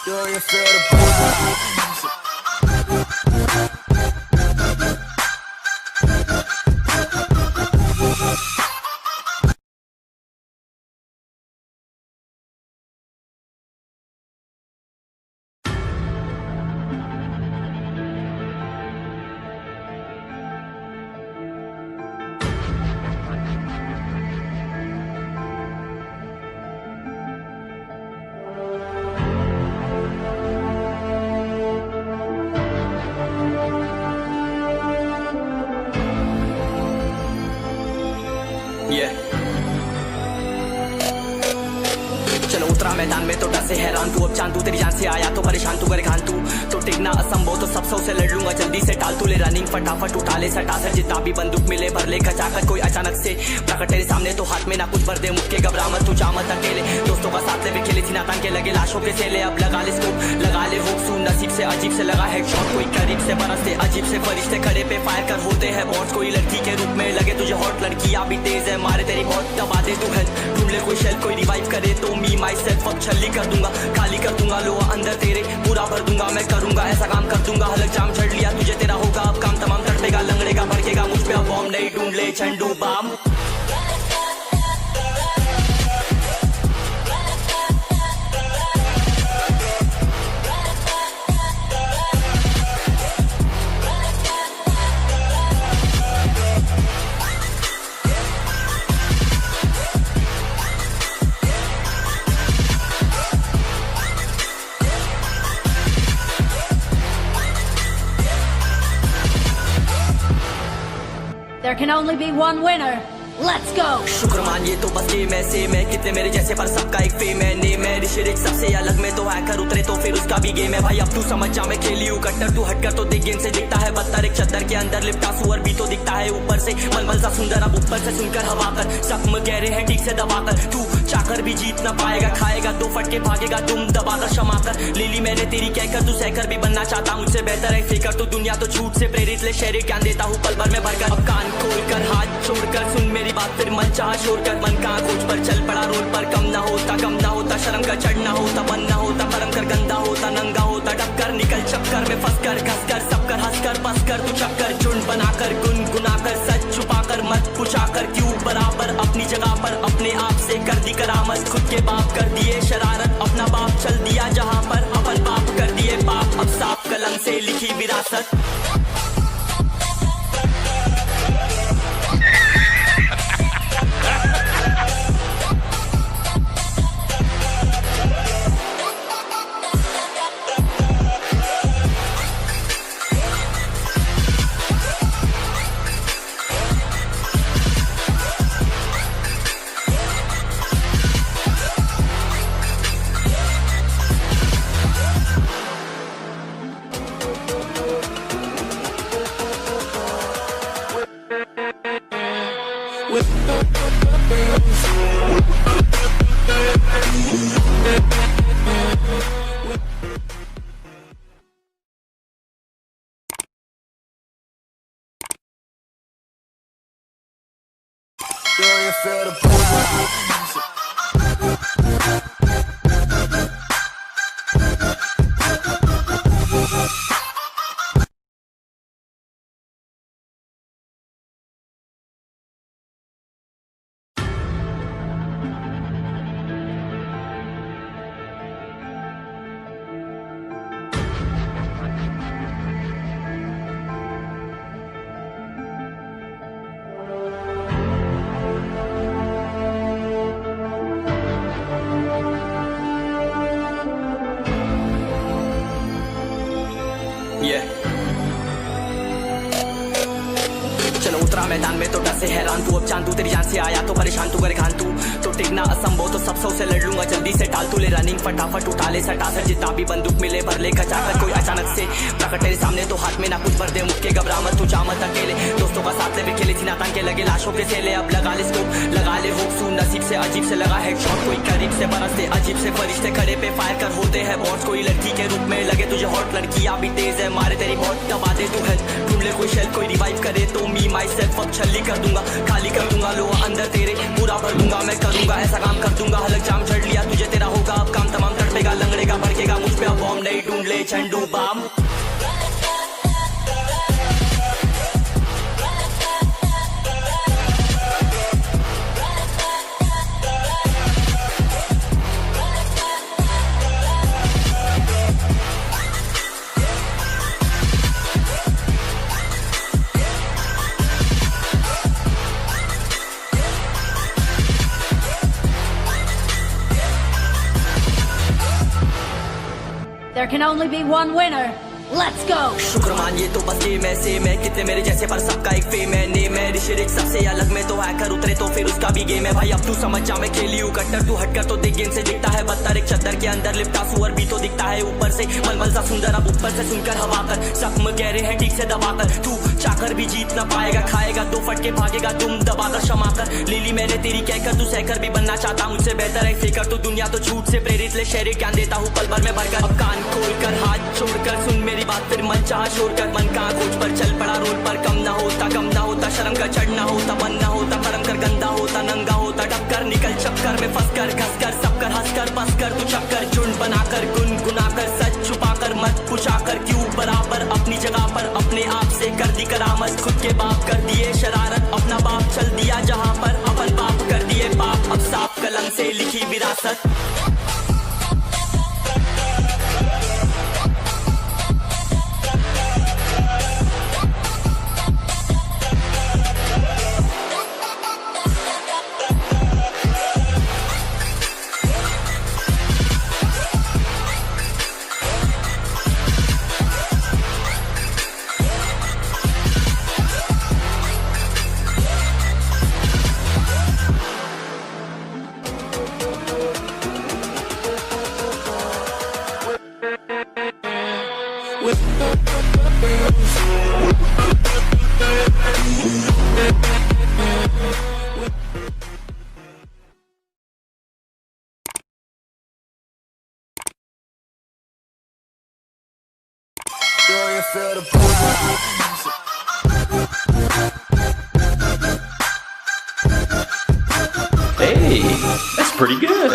Do you feel the pull? चलो उतरा मैदान में तो डर से हैरान तू, अब चांद तू तेरी जान से आया तो परेशान तू, करे खान तू तो टिकना असंभव, तो सब से लड़ लूंगा जल्दी से टाल तू ले रनिंग फटाफट उठा ले सटा सर, जितना भी बंदूक मिले भर ले खचाकर, कोई अचानक से प्रकट तेरे सामने तो हाथ में ना कुछ भर दे, मुक्के घबरा मत तू, जा मत अकेले, दोस्तों का साथ ले खेले थी नातान के लगे लाशों के सेले, अब लगा ले स्कोप लगा ले होप सू, नसीब से अजीब से लगा हेडशॉट, कोई करीब से बरसते अजीब से फरिश्ते खड़े पे फायर कर होते हैं बॉट्स, कोई लड़की के रूप में लगे तुझे हॉट, लड़की अभी तेज है मारे तेरी बहुत, दबा दे तू हेल्थ ढूंढ ले कोई शेल, कोई रिवाइव करे तो मी माई सेल्फ अब छल्ली कर दूंगा, खाली कर दूंगा लोहा अंदर तेरे पूरा भर दूंगा, मैं करूंगा ऐसा काम कर दूंगा, हलक जाम छड़ लिया तुझे तेरा होगा अब काम तमाम, तड़पेगा लंगड़ेगा भड़केगा मुझ पे अब बॉम्ब नहीं, ढूंढ ले Jhandu balm. There can only be one winner. Let's go. शुक्र मानिए तो बस गेम ऐसे मैं कितने मेरे जैसे पर सबका एक फेम है, नेम है ऋषिरिक सबसे अलग में तो हैकर उतरे तो फिर उसका भी गेम है भाई, अब तू समझ जा मैं खेली हूँ कट्टर, तू हटकर तो देख गेम से दिखता है बदतर, एक चद्दर के अंदर लिपटा सुअर भी तो दिखता है ऊपर से मलमल सा सुंदर, अब ऊपर से सुनकर हवा कर जख्म गहरे हैं ठीक से दबाकर, तू चाकर भी जीत ना पाएगा, खाएगा दो फटके भागेगा तुम दबाकर क्षमा कर, ले ली मैंने तेरी कहकर तू सहकर भी बनना चाहता मुझसे बेहतर है फिकर, तू दुनिया तो झूठ से प्रेरित ले शहर ज्ञान देता हूँ पल भर में भरकर, अब कान खोलकर हाथ छोड़कर सुन मेरी बात, फिर मन शोर कर मन कहाँ खोज पर चल पड़ा रोड पर, कम ना होता शर्म का चढ़ना होता, बन ना होता परम कर गंदा होता, नंगा होता टक्कर निकल चक्कर में फंस कर घस कर सब कर हंस कर बस कर तू चक्कर झुंड बनाकर गुनगुनाकर सच छुपाकर मत पूछाकर क्यों बराबर अपनी जगह पर, अपने आप से कर दी करामत, खुद के बाप कर दिए शरारत, अपना बाप चल दिया जहाँ पर अपन बाप कर दिए बाप, अब साफ कलम से लिखी विरासत। Do you feel the pull? चलो उतरा मैदान में तो डर से हैरान तू, अब चांद तू तेरी जान से आया तो परेशान तू, करे खान तू तो टिकना असंभव, तो सब से लड़ लूंगा जल्दी से टाल तू ले रनिंग फटाफट उठा ले सटा सर, जितना भी बंदूक मिले भर ले खचाकर, कोई अचानक से प्रकट तेरे सामने तो हाथ में ना कुछ भर दे, मुक्के घबरा मत तू, जा मत अकेले, दोस्तों का साथ ले खेले थी नातान के लगे लाशों के सेले, अब लगा ले स्कोप लगा ले होप सू, नसीब से अजीब से लगा हेडशॉट, कोई करीब से बरसते अजीब से फरिश्ते खड़े पे फायर कर होते हैं बॉट्स, कोई लड़की के रूप में लगे तुझे हॉट, लड़की अभी तेज है मारे तेरी बहुत, दबा दे तू हेल्थ ढूंढ ले कोई शेल, कोई रिवाइव करे तो मी माई सेल्फ अब छल्ली कर दूंगा, खाली कर दूंगा लोहा अंदर तेरे पूरा भर दूंगा, मैं करूंगा ऐसा काम कर दूंगा, हलक जाम छड़ लिया तुझे तेरा होगा अब काम तमाम, तड़पेगा लंगड़ेगा भड़केगा मुझ पे अब Jhandu balm. There can only be one winner. Let's go. शुक्रमान ये तो बस गेम है सेम है, कितने मेरे जैसे पर सबका एक फेम है। नेम है ऋषिरिक सबसे अलग में तो हैकर उतरे तो फिर उसका भी गेम है। भाई अब तू समझ जा मैं खेली हूँ कट्टर, तू हटकर तो देख गेम से दिखता है बदतर। एक चद्दर के अंदर लिपटा सुअर भी तो दिखता है ऊपर से मलमल सा सुंदर। अब ऊपर से सुनकर हवा कर जख्म गहरे हैं ठीक से दबाकर, तू चाकर भी जीत ना पाएगा। खाएगा दो फटके भागेगा तुम दबाकर क्षमा कर। ले ली मैंने तेरी कहकर तू सहकर भी बनना चाहता मुझसे बेहतर है फेकर। तो दुनिया तो झूठ से प्रेरित ले शहर ज्ञान देता हूँ पल भर में भरकर। अब कान खोल कर हाथ छोड़कर सुन मेरी बात फिर मन चाह छोड़ कर। मन का खोज पर चल पड़ा रोड पर, कम ना होता शर्म का चढ़ना होता मन ना होता कर्म कर गंदा होता नंगा होता डबकर। निकल चक्कर में फंस कर घस कर सब कर हंस कर बस कर तू चक्कर झुंड बनाकर गुनगुनाकर सच छुपाकर मत पूछाकर क्यों बराबर अपनी जगह पर अपने आप से कर दी करामत। खुद के बाप कर दिए शरारत अपना बाप चल दिया जहाँ पर अपन बाप कर दिए बाप। अब साफ कलम से लिखी विरासत। Do you feel the pride? Hey, that's pretty good.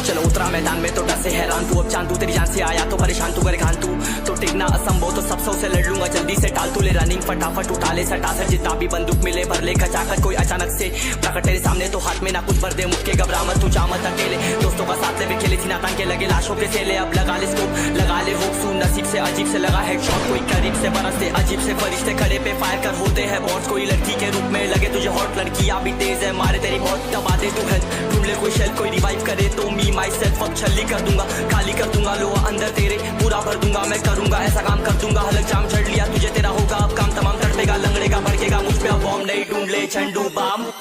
चलो उतरा मैदान में तो डर से हैरान तू। अब चांद तू तेरी जान से आया तो परेशान तू करे खान तू तो टिकना असंभव तो सब से लड़ लूंगा जल्दी से टाल तू ले रनिंग फटाफट उठा ले सटा सर जितना भी बंदूक मिले भर ले खचाखच। कोई अचानक से प्रकट तेरे सामने तो हाथ में ना कुछ भर दे मुक्के घबरा मत तू जा मत अकेले दोस्तों का साथ ले खेली थी ना तान के लगे लाशों के सेले। अब लगा ले स्कोप लगा ले होप सू नसीब से अजीब से लगा हेडशॉट कोई करीब से बरसते अजीब से फरिश्ते खड़े पे फायर कर होते हैं बॉट्स। कोई लड़की के रूप में लगे तुझे हॉट लड़कियां भी तेज है मारे तेरी बहुत दबा दे तू हेल्थ ढूंढ ले कोई शेल कोई रिवाइव करे तो मी माई सेल्फ अब छल्ली कर दूंगा खाली कर दूंगा लो अंदर तेरे पूरा भर दूंगा मैं करूंगा ऐसा काम कर दूंगा। हलक जाम चढ़ लिया तुझे तेरा होगा अब काम तमाम तड़पेगा लंगड़ेगा भड़केगा मुझ पे अब बॉम्ब नहीं ढूंढ ले Jhandu balm.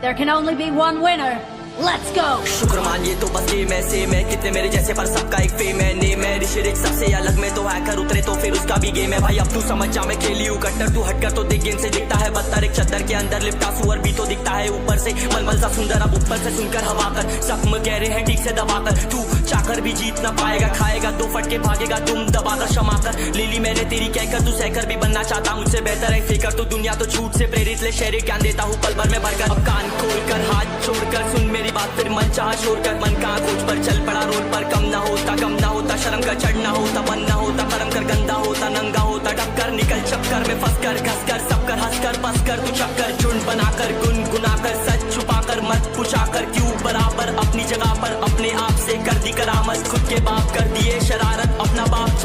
There can only be one winner. Let's go. शुक्रमान ये तो बस गेम है सेम है, कितने मेरे जैसे पर सबका एक फेम है। नेम है ऋषिरिक सबसे अलग में तो हैकर उतरे तो फिर उसका भी गेम है। भाई अब तू समझ जा मैं खेली हूँ कट्टर, तू हटकर तो देख गेम से दिखता है बदतर। एक चद्दर के अंदर लिपटा सुअर भी तो दिखता है ऊपर से मलमल सा सुंदर। अब ऊपर से सुनकर हवा कर जख्म गहरे हैं ठीक से दबाकर, तू चाकर भी जीत ना पाएगा। खाएगा दो फटके भागेगा तुम दबाकर क्षमा कर। ले ली मैंने तेरी कहकर तू सहकर भी बनना चाहता मुझसे बेहतर है फेकर। तो दुनिया तो झूठ से प्रेरित ले शहर ज्ञान देता हूँ पल भर में भरकर। अब कान खोल कर हाथ छोड़कर सुन मेरी बात फिर मन चाह छोड़कर। मन का खोज पर चल पड़ा रोड पर, कम ना होता शर्म का चढ़ना होता मन ना होता कर्म कर गंदा होता नंगा होता डबकर। निकल चक्कर में फंस कर घस कर सब कर हंस कर बस कर तू चक्कर झुंड बनाकर गुनगुनाकर सच छुपाकर मत पूछाकर क्यों बराबर अपनी जगह पर अपने आप से कर दी करामत। खुद के बाप कर दिए शरारत अपना बाप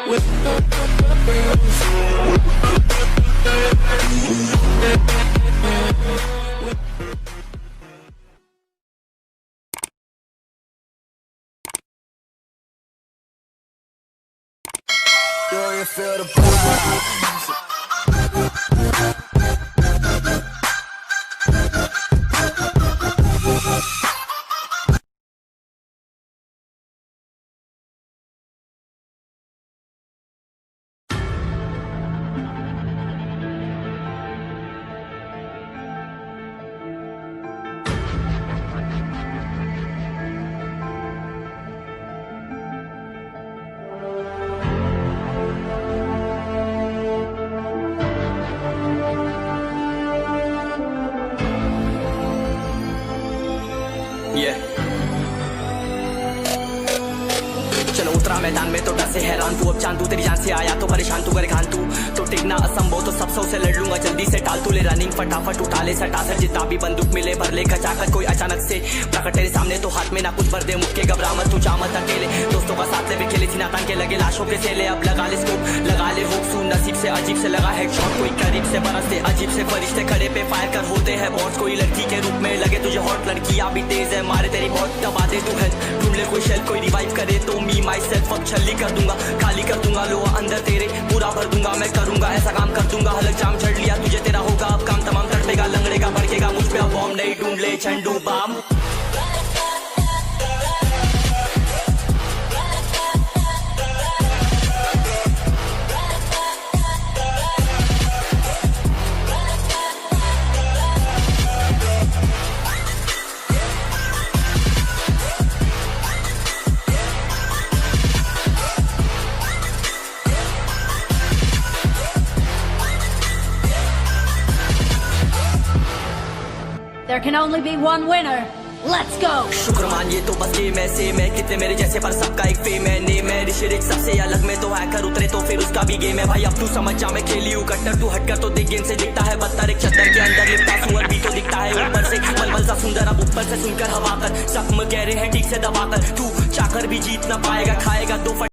Do you feel the vibes? Yeah. चलो उतरा मैदान में तो डर से हैरान तू, अब चांद तू तेरी जान से आया तो परेशान तू, करे खान तू तो टिकना असंभव तो सब सौ से लड़ लूंगा जल्दी से टाल तू ले रनिंग फटाफट उठा ले सटा सर जितना भी बंदूक मिले भर ले खचाकर कोई अचानक से प्रकट तेरे सामने तो हाथ में ना कुछ भर दे मुक्के घबरा मत तू जामत अकेले दोस्तों का साथ ले भी खेले थी ना तान के लगे लाशों के सेले अब लगा ले स्कोप लगा ले होप सू नसीब से अजीब से लगा हेडशॉट कोई करीब से बरसते अजीब से फरिश्ते खड़े पे फायर कर होते हैं बॉस कोई लड़की के रूप में लगे तुझे हॉट लड़की भी तेज है मारे तेरी बहुत दबा दे तू है ढूंढ ले कोई शेल कोई रिवाइव करे तो मी माई सेल्फ अब छल्ली कर दूंगा खाली कर दूंगा लो अंदर तेरे पूरा भर दूंगा मैं करूंगा ऐसा काम कर दूंगा हलक जाम चढ़ लिया तुझे तेरा होगा अब काम तमाम तड़पेगा लंगड़ेगा भड़केगा मुझ पे अब बॉम्ब नहीं ढूंढ ले Jhandu balm There can only be one winner. Let's go! शुक्र मानिए तो बस गेम ऐसे मैं कितने मेरे जैसे पर सबका एक फेम है नेम है ऋषिरिक सबसे अलग में तो हैकर उतरे तो फिर उसका भी गेम है भाई अब तू समझ जा मैं खेली हूँ कट्टर तू हटकर तो देख गेम से दिखता है बदतर एक चद्दर के अंदर लिपटा सुअर भी तो दिखता है ऊपर से मलमल सा सुंदर अब ऊपर से सुनकर हवा कर जख्म गहरे हैं ठीक से दबाकर तू चाकर भी जीत ना पाएगा खाएगा दो